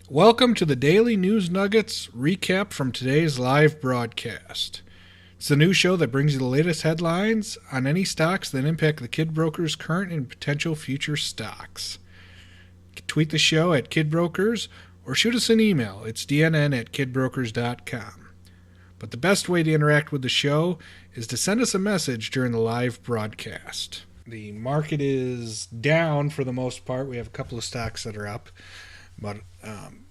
Welcome to the Daily News Nuggets recap from today's live broadcast. It's the news show that brings you the latest headlines on any stocks that impact the Kid Broker's current and potential future stocks. Tweet the show at Kid Brokers or shoot us an email. It's dnn@kidbrokers.com. But the best way to interact with the show is to send us a message during the live broadcast. The market is down for the most part. We have a couple of stocks that are up, but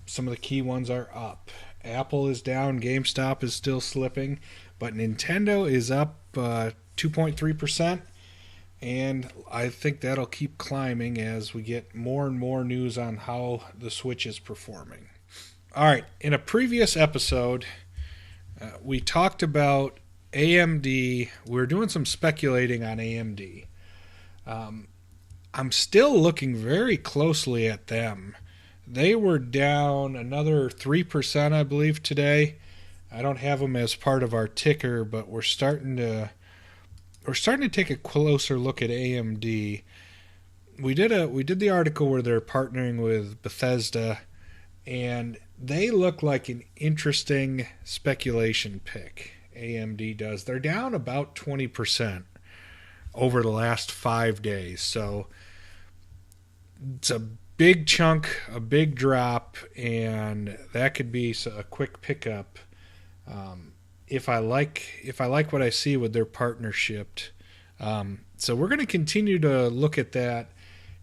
some of the key ones are up. Apple is down, GameStop is still slipping, but Nintendo is up 2.3%, and I think that'll keep climbing as we get more and more news on how the Switch is performing. All right, in a previous episode, we talked about AMD. We were doing some speculating on AMD. I'm still looking very closely at them. They were down another 3%, I believe, today. I don't have them as part of our ticker, but we're starting to take a closer look at AMD. We did the article where they're partnering with Bethesda, and they look like an interesting speculation pick. AMD does. They're down about 20% over the last 5 days, so it's a big chunk, a big drop, and that could be a quick pickup if I like what I see with their partnership. So we're going to continue to look at that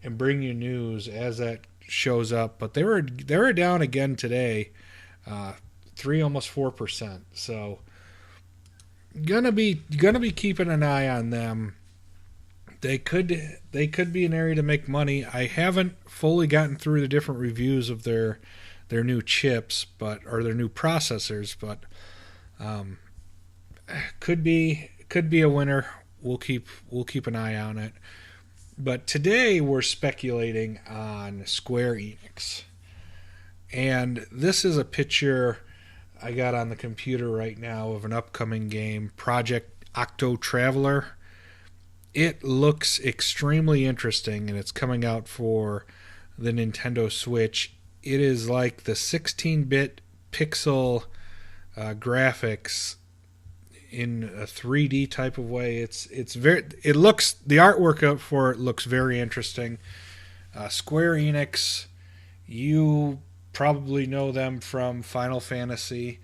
and bring you news as that shows up. But they were down again today, 4%. So gonna be keeping an eye on them. They could be an area to make money. I haven't fully gotten through the different reviews of their new chips, or their new processors, but could be a winner. We'll keep an eye on it. But today we're speculating on Sqnxf, and this is a picture I got on the computer right now of an upcoming game, Project Octotraveler. It looks extremely interesting, and it's coming out for the Nintendo Switch. It is like the 16-bit pixel graphics in a 3D type of way. The artwork for it looks very interesting. Square Enix, you probably know them from Final Fantasy.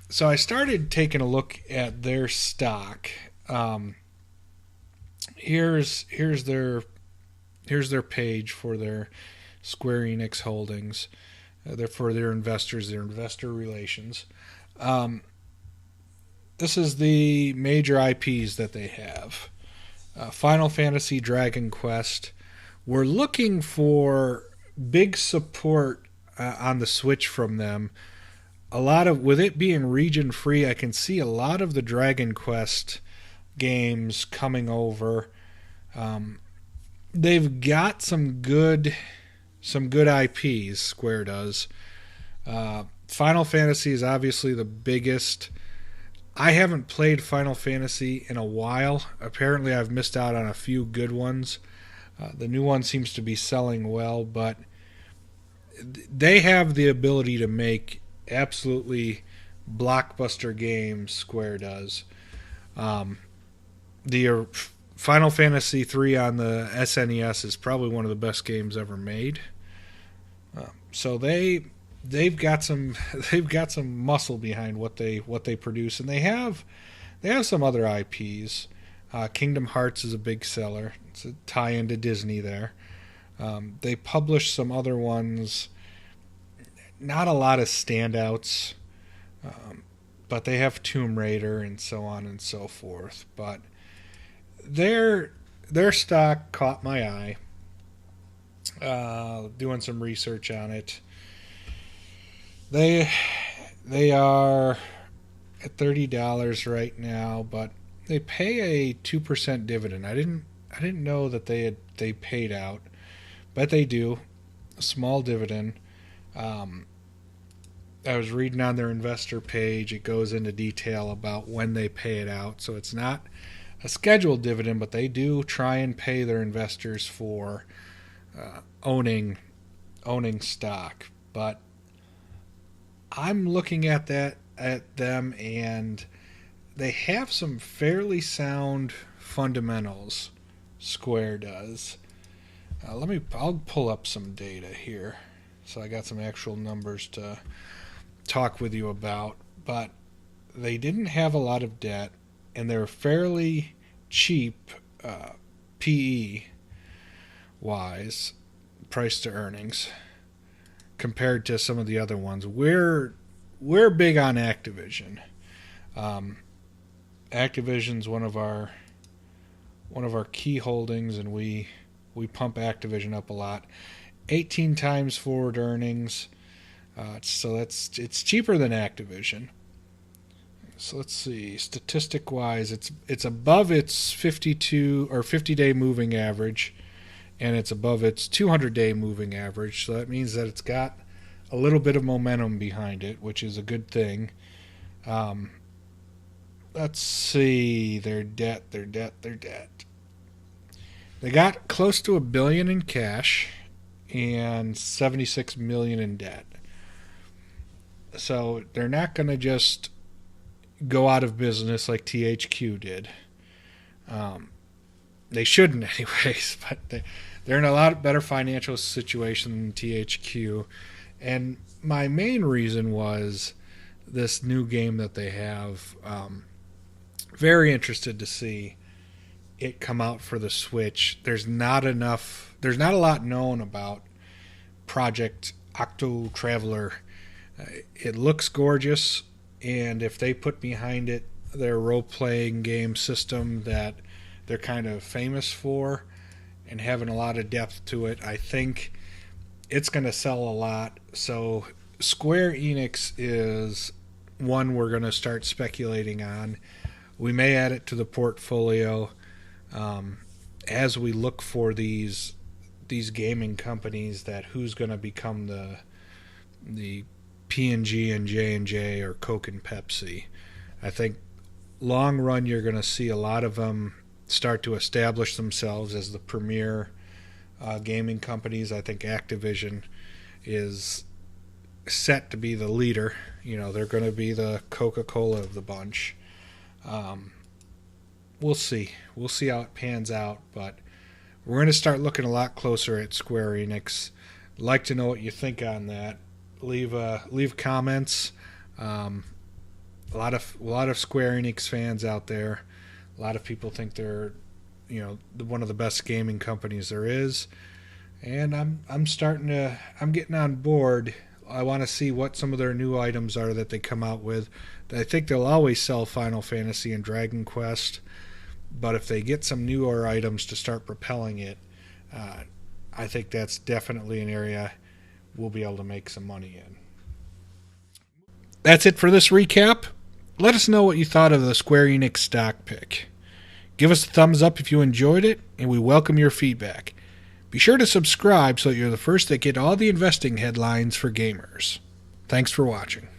So I started taking a look at their stock. Here's their page for their Square Enix holdings. They're for their investors, their investor relations. This is the major IPs that they have. Final Fantasy, Dragon Quest. We're looking for big support on the Switch from them. With it being region free, I can see a lot of the Dragon Quest games coming over. They've got some good IPs. Square does. Final Fantasy is obviously the biggest. I haven't played Final Fantasy in a while. Apparently, I've missed out on a few good ones. The new one seems to be selling well, but they have the ability to make absolutely blockbuster games. Square does. The Final Fantasy III on the SNES is probably one of the best games ever made. So they've got some muscle behind what they produce, and they have some other IPs. Kingdom Hearts is a big seller. It's a tie-in to Disney there. They publish some other ones. Not a lot of standouts, but they have Tomb Raider and so on and so forth. But their stock caught my eye. Doing some research on it. They are at $30 right now, but they pay a 2% dividend. I didn't know that they paid out, but they do a small dividend. I was reading on their investor page. It goes into detail about when they pay it out, so it's not a scheduled dividend, but they do try and pay their investors for owning stock. But I'm looking at them, and they have some fairly sound fundamentals. Square does. I'll pull up some data here, so I got some actual numbers to talk with you about. But they didn't have a lot of debt, and they're fairly cheap, PE wise, price to earnings, compared to some of the other ones. We're big on Activision. Um, Activision's one of our key holdings, and we pump Activision up a lot. 18 times forward earnings, so it's cheaper than Activision. So let's see. Statistic wise, it's above its 52 or 50-day moving average, and it's above its 200-day moving average. So that means that it's got a little bit of momentum behind it, which is a good thing. Um, let's see their debt. They got close to $1 billion in cash and $76 million in debt. So they're not going to just go out of business like THQ did. They shouldn't, anyways, but they're in a lot better financial situation than THQ. And my main reason was this new game that they have. Very interested to see it come out for the Switch. There's not a lot known about Project Octo Traveler. It looks gorgeous, and if they put behind it their role-playing game system that they're kind of famous for and having a lot of depth to it, I think it's going to sell a lot. So Square Enix is one we're going to start speculating on. We may add it to the portfolio as we look for these gaming companies that who's going to become the P&G and J&J or Coke and Pepsi. I think long run you're going to see a lot of them start to establish themselves as the premier gaming companies. I think Activision is set to be the leader. They're going to be the Coca-Cola of the bunch. We'll see. We'll see how it pans out, but we're going to start looking a lot closer at Square Enix. I'd like to know what you think on that. Leave comments. A lot of Square Enix fans out there. A lot of people think they're, one of the best gaming companies there is, and I'm getting on board. I want to see what some of their new items are that they come out with. I think they'll always sell Final Fantasy and Dragon Quest, but if they get some newer items to start propelling it, I think that's definitely an area we'll be able to make some money in. That's it for this recap. Let us know what you thought of the Square Enix stock pick. Give us a thumbs up if you enjoyed it, and we welcome your feedback. Be sure to subscribe so that you're the first to get all the investing headlines for gamers. Thanks for watching.